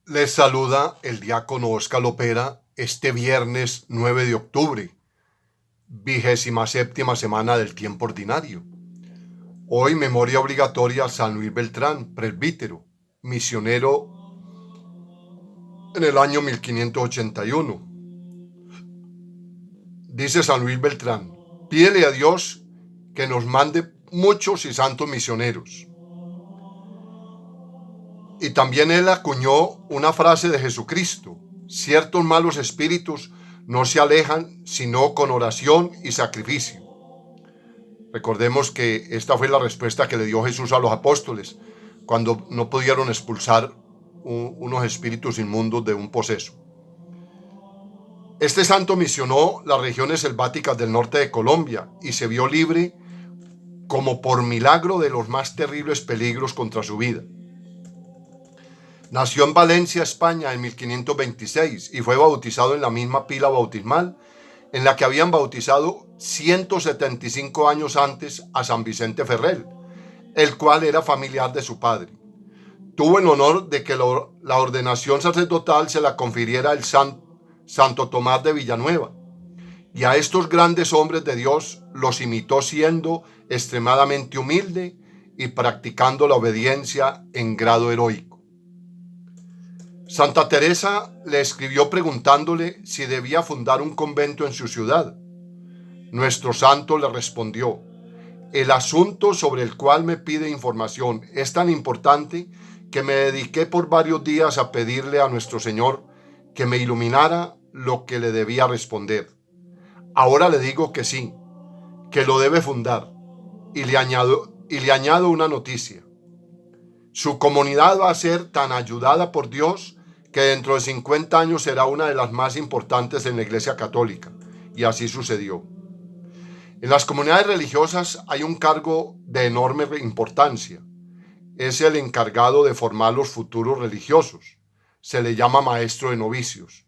Les saluda el diácono Óscar Lopera este viernes 9 de octubre, 27ª semana del tiempo ordinario. Hoy memoria obligatoria a San Luis Beltrán, presbítero, misionero en el año 1581. Dice San Luis Beltrán: pídele a Dios que nos mande muchos y santos misioneros. Y también él acuñó una frase de Jesucristo: ciertos malos espíritus no se alejan sino con oración y sacrificio. Recordemos que esta fue la respuesta que le dio Jesús a los apóstoles cuando no pudieron expulsar unos espíritus inmundos de un poseso. Este santo misionó las regiones selváticas del norte de Colombia y se vio libre como por milagro de los más terribles peligros contra su vida. Nació en Valencia, España, en 1526 y fue bautizado en la misma pila bautismal en la que habían bautizado 175 años antes a San Vicente Ferrer, el cual era familiar de su padre. Tuvo el honor de que la ordenación sacerdotal se la confiriera el Santo Tomás de Villanueva, y a estos grandes hombres de Dios los imitó siendo extremadamente humilde y practicando la obediencia en grado heroico. Santa Teresa le escribió preguntándole si debía fundar un convento en su ciudad. Nuestro santo le respondió: el asunto sobre el cual me pide información es tan importante que me dediqué por varios días a pedirle a nuestro Señor que me iluminara lo que le debía responder. Ahora le digo que sí, que lo debe fundar, y le añado una noticia. Su comunidad va a ser tan ayudada por Dios que dentro de 50 años será una de las más importantes en la Iglesia Católica, y así sucedió. En las comunidades religiosas hay un cargo de enorme importancia. Es el encargado de formar los futuros religiosos. Se le llama maestro de novicios.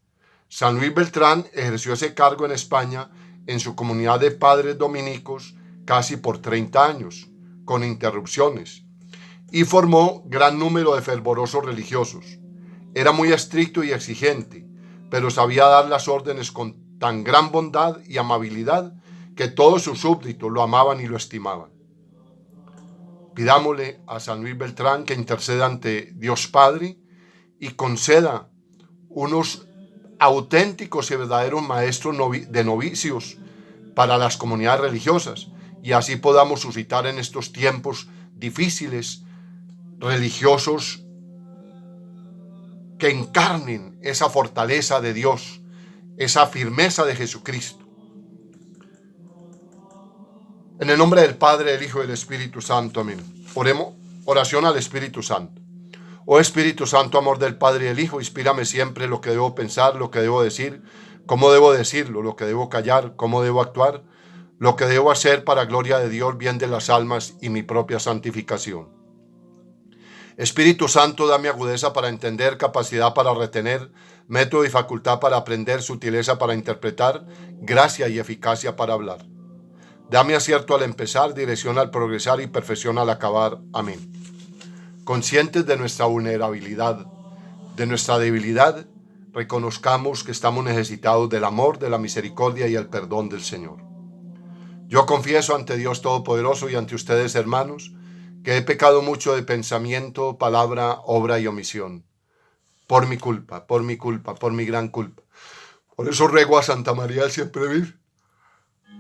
San Luis Beltrán ejerció ese cargo en España en su comunidad de padres dominicos casi por 30 años, con interrupciones, y formó gran número de fervorosos religiosos. Era muy estricto y exigente, pero sabía dar las órdenes con tan gran bondad y amabilidad que todos sus súbditos lo amaban y lo estimaban. Pidámosle a San Luis Beltrán que interceda ante Dios Padre y conceda unos auténticos y verdaderos maestros de novicios para las comunidades religiosas, y así podamos suscitar en estos tiempos difíciles religiosos que encarnen esa fortaleza de Dios, esa firmeza de Jesucristo. En el nombre del Padre, del Hijo y del Espíritu Santo. Amén. Oremos. Oración al Espíritu Santo. Oh Espíritu Santo, amor del Padre y del Hijo, inspírame siempre lo que debo pensar, lo que debo decir, cómo debo decirlo, lo que debo callar, cómo debo actuar, lo que debo hacer para gloria de Dios, bien de las almas y mi propia santificación. Espíritu Santo, dame agudeza para entender, capacidad para retener, método y facultad para aprender, sutileza para interpretar, gracia y eficacia para hablar. Dame acierto al empezar, dirección al progresar y perfección al acabar. Amén. Conscientes de nuestra vulnerabilidad, de nuestra debilidad, reconozcamos que estamos necesitados del amor, de la misericordia y el perdón del Señor. Yo confieso ante Dios Todopoderoso y ante ustedes, hermanos, que he pecado mucho de pensamiento, palabra, obra y omisión. Por mi culpa, por mi gran culpa. Por eso ruego a Santa María del Siempre Virgen,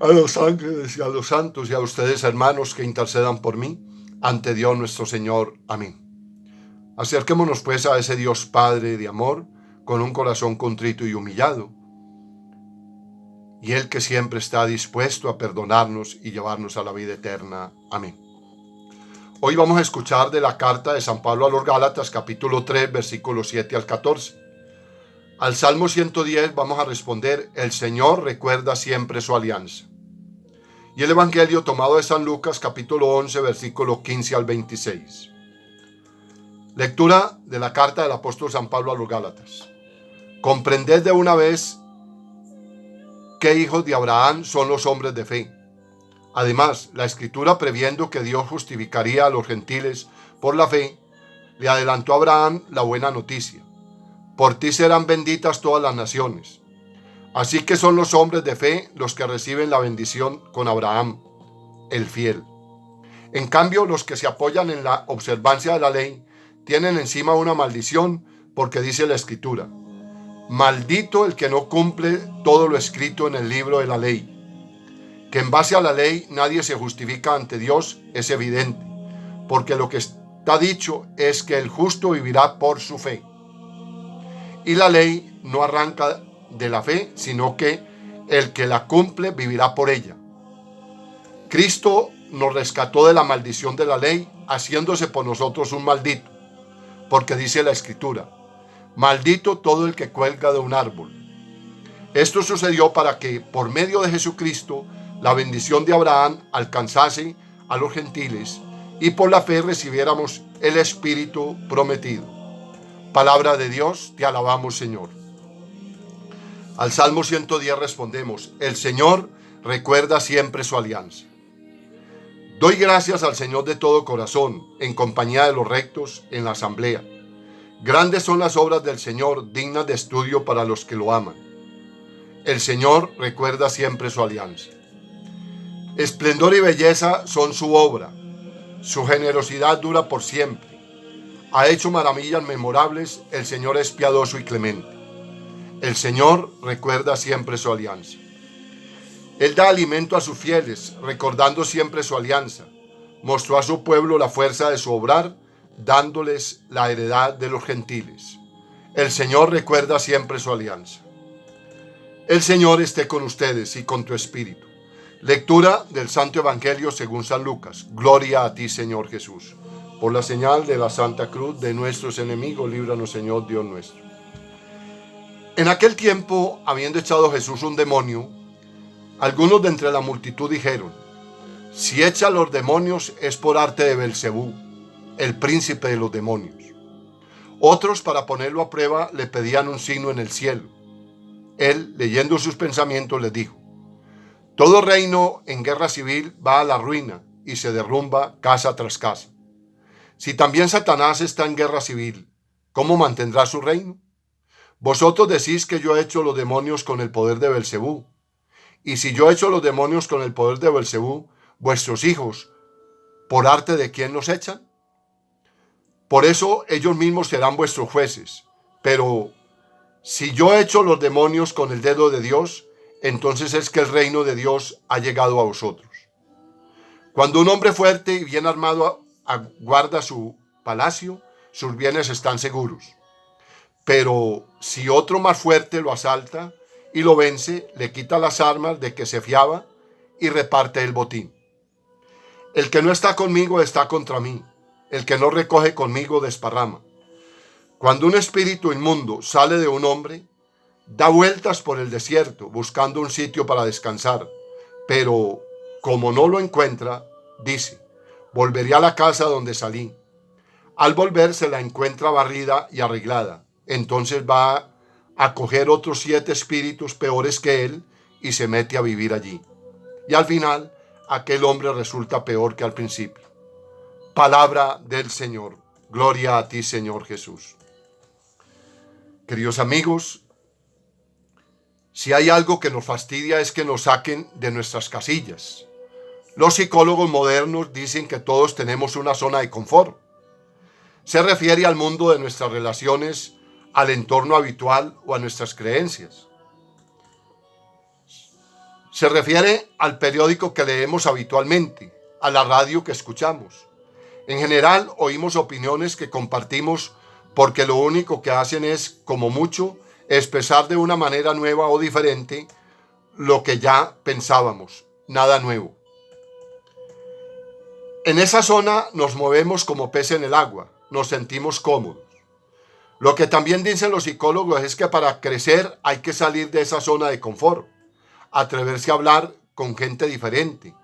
a los ángeles y a los santos y a ustedes, hermanos, que intercedan por mí ante Dios nuestro Señor. Amén. Acerquémonos pues a ese Dios Padre de amor con un corazón contrito y humillado, y Él que siempre está dispuesto a perdonarnos y llevarnos a la vida eterna. Amén. Hoy vamos a escuchar de la carta de San Pablo a los Gálatas, capítulo 3, versículos 7 al 14. Al Salmo 110 vamos a responder: el Señor recuerda siempre su alianza. Y el Evangelio tomado de San Lucas, capítulo 11, versículos 15 al 26. Lectura de la carta del apóstol San Pablo a los Gálatas. Comprended de una vez qué hijos de Abraham son los hombres de fe. Además, la Escritura, previendo que Dios justificaría a los gentiles por la fe, le adelantó a Abraham la buena noticia. Por ti serán benditas todas las naciones. Así que son los hombres de fe los que reciben la bendición con Abraham, el fiel. En cambio, los que se apoyan en la observancia de la ley tienen encima una maldición, porque dice la Escritura: maldito el que no cumple todo lo escrito en el libro de la ley. Que en base a la ley nadie se justifica ante Dios es evidente, porque lo que está dicho es que el justo vivirá por su fe. Y la ley no arranca de la fe, sino que el que la cumple vivirá por ella. Cristo nos rescató de la maldición de la ley, haciéndose por nosotros un maldito, porque dice la Escritura: maldito todo el que cuelga de un árbol. Esto sucedió para que, por medio de Jesucristo, la bendición de Abraham alcanzase a los gentiles y por la fe recibiéramos el Espíritu prometido. Palabra de Dios, te alabamos, Señor. Al Salmo 110 respondemos: el Señor recuerda siempre su alianza. Doy gracias al Señor de todo corazón, en compañía de los rectos, en la asamblea. Grandes son las obras del Señor, dignas de estudio para los que lo aman. El Señor recuerda siempre su alianza. Esplendor y belleza son su obra. Su generosidad dura por siempre. Ha hecho maravillas memorables. El Señor es piadoso y clemente. El Señor recuerda siempre su alianza. Él da alimento a sus fieles, recordando siempre su alianza. Mostró a su pueblo la fuerza de su obrar, dándoles la heredad de los gentiles. El Señor recuerda siempre su alianza. El Señor esté con ustedes y con tu espíritu. Lectura del Santo Evangelio según San Lucas. Gloria a ti, Señor Jesús. Por la señal de la Santa Cruz de nuestros enemigos, líbranos, Señor Dios nuestro. En aquel tiempo, habiendo echado Jesús un demonio, algunos de entre la multitud dijeron: si echa los demonios es por arte de Belcebú, el príncipe de los demonios. Otros, para ponerlo a prueba, le pedían un signo en el cielo. Él, leyendo sus pensamientos, les dijo: todo reino en guerra civil va a la ruina y se derrumba casa tras casa. Si también Satanás está en guerra civil, ¿cómo mantendrá su reino? Vosotros decís que yo he hecho los demonios con el poder de Belcebú. Y si yo he hecho los demonios con el poder de Belcebú, vuestros hijos, ¿por arte de quién los echan? Por eso ellos mismos serán vuestros jueces. Pero si yo he hecho los demonios con el dedo de Dios, entonces es que el reino de Dios ha llegado a vosotros. Cuando un hombre fuerte y bien armado guarda su palacio, sus bienes están seguros. Pero si otro más fuerte lo asalta y lo vence, le quita las armas de que se fiaba y reparte el botín. El que no está conmigo está contra mí. El que no recoge conmigo desparrama. Cuando un espíritu inmundo sale de un hombre, da vueltas por el desierto buscando un sitio para descansar, pero como no lo encuentra, dice: volveré a la casa donde salí. Al volver se la encuentra barrida y arreglada. Entonces va a coger otros 7 espíritus peores que él y se mete a vivir allí. Y al final, aquel hombre resulta peor que al principio. Palabra del Señor. Gloria a ti, Señor Jesús. Queridos amigos, si hay algo que nos fastidia es que nos saquen de nuestras casillas. Los psicólogos modernos dicen que todos tenemos una zona de confort. Se refiere al mundo de nuestras relaciones, al entorno habitual o a nuestras creencias. Se refiere al periódico que leemos habitualmente, a la radio que escuchamos. En general, oímos opiniones que compartimos porque lo único que hacen es, como mucho, expresar de una manera nueva o diferente lo que ya pensábamos, nada nuevo. En esa zona nos movemos como pez en el agua, nos sentimos cómodos. Lo que también dicen los psicólogos es que para crecer hay que salir de esa zona de confort, atreverse a hablar con gente diferente,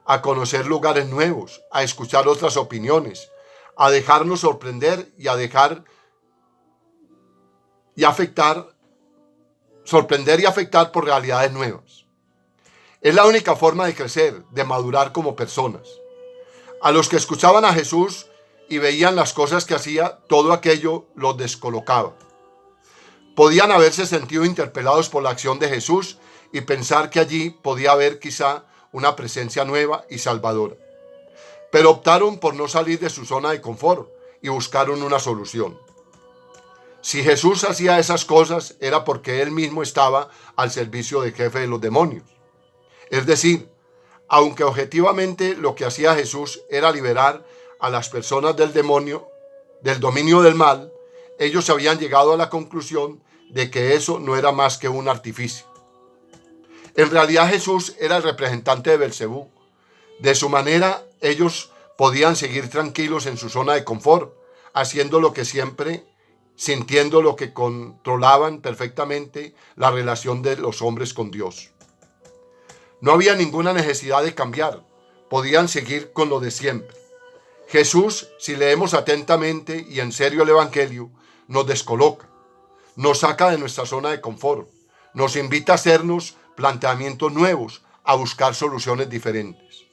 a conocer lugares nuevos, a escuchar otras opiniones, a dejarnos sorprender y a dejar y afectar, sorprender y afectar por realidades nuevas. Es la única forma de crecer, de madurar como personas. A los que escuchaban a Jesús y veían las cosas que hacía, todo aquello los descolocaba. Podían haberse sentido interpelados por la acción de Jesús y pensar que allí podía haber quizá una presencia nueva y salvadora. Pero optaron por no salir de su zona de confort y buscaron una solución. Si Jesús hacía esas cosas era porque él mismo estaba al servicio del jefe de los demonios. Es decir, aunque objetivamente lo que hacía Jesús era liberar a las personas del demonio, del dominio del mal, ellos habían llegado a la conclusión de que eso no era más que un artificio. En realidad Jesús era el representante de Belcebú. De su manera, ellos podían seguir tranquilos en su zona de confort, haciendo lo que siempre, sintiendo lo que controlaban perfectamente la relación de los hombres con Dios. No había ninguna necesidad de cambiar, podían seguir con lo de siempre. Jesús, si leemos atentamente y en serio el Evangelio, nos descoloca, nos saca de nuestra zona de confort, nos invita a hacernos planteamientos nuevos, a buscar soluciones diferentes.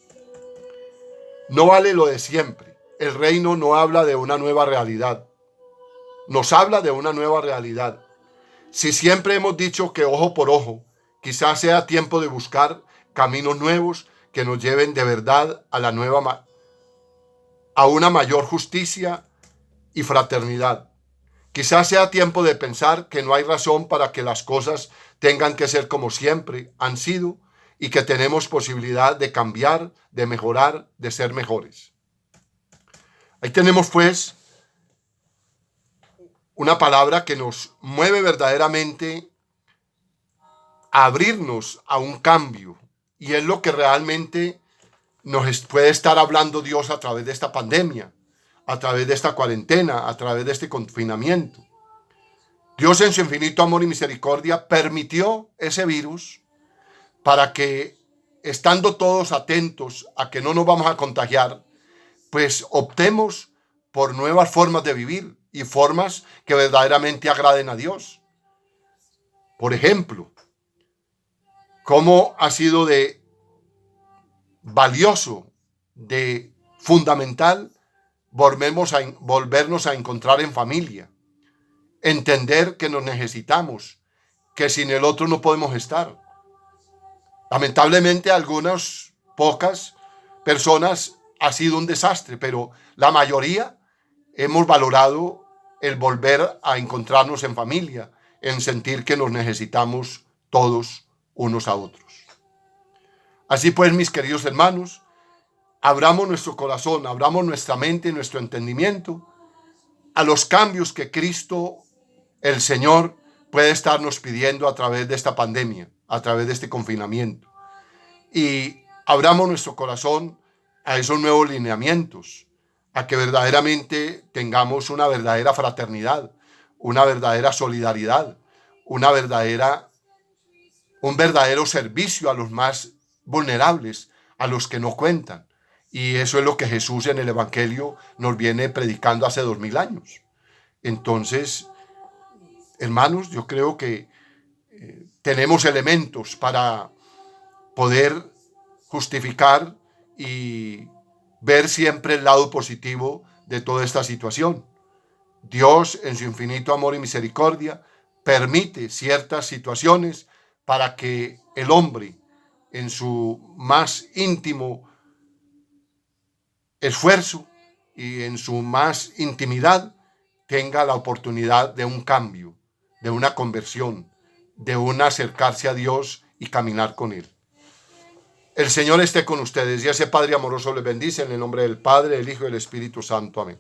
No vale lo de siempre. El reino no habla de una nueva realidad. Nos habla de una nueva realidad. Si siempre hemos dicho que ojo por ojo, quizás sea tiempo de buscar caminos nuevos que nos lleven de verdad a la nueva, a una mayor justicia y fraternidad. Quizás sea tiempo de pensar que no hay razón para que las cosas tengan que ser como siempre han sido y que tenemos posibilidad de cambiar, de mejorar, de ser mejores. Ahí tenemos pues una palabra que nos mueve verdaderamente a abrirnos a un cambio, y es lo que realmente nos puede estar hablando Dios a través de esta pandemia, a través de esta cuarentena, a través de este confinamiento. Dios en su infinito amor y misericordia permitió ese virus para que, estando todos atentos a que no nos vamos a contagiar, pues optemos por nuevas formas de vivir y formas que verdaderamente agraden a Dios. Por ejemplo, cómo ha sido de valioso, de fundamental, volvernos a encontrar en familia, entender que nos necesitamos, que sin el otro no podemos estar. Lamentablemente, algunas pocas personas ha sido un desastre, pero la mayoría hemos valorado el volver a encontrarnos en familia, en sentir que nos necesitamos todos unos a otros. Así pues, mis queridos hermanos, abramos nuestro corazón, abramos nuestra mente y nuestro entendimiento a los cambios que Cristo, el Señor, puede estarnos pidiendo a través de esta pandemia, a través de este confinamiento. Y abramos nuestro corazón a esos nuevos lineamientos, a que verdaderamente tengamos una verdadera fraternidad, una verdadera solidaridad, un verdadero servicio a los más vulnerables, a los que no cuentan. Y eso es lo que Jesús en el Evangelio nos viene predicando hace 2000 años. Entonces, hermanos, yo creo que tenemos elementos para poder justificar y ver siempre el lado positivo de toda esta situación. Dios, en su infinito amor y misericordia, permite ciertas situaciones para que el hombre, en su más íntimo esfuerzo y en su más intimidad, tenga la oportunidad de un cambio, de una conversión, de un acercarse a Dios y caminar con Él. El Señor esté con ustedes y ese Padre amoroso les bendice en el nombre del Padre, del Hijo y del Espíritu Santo. Amén.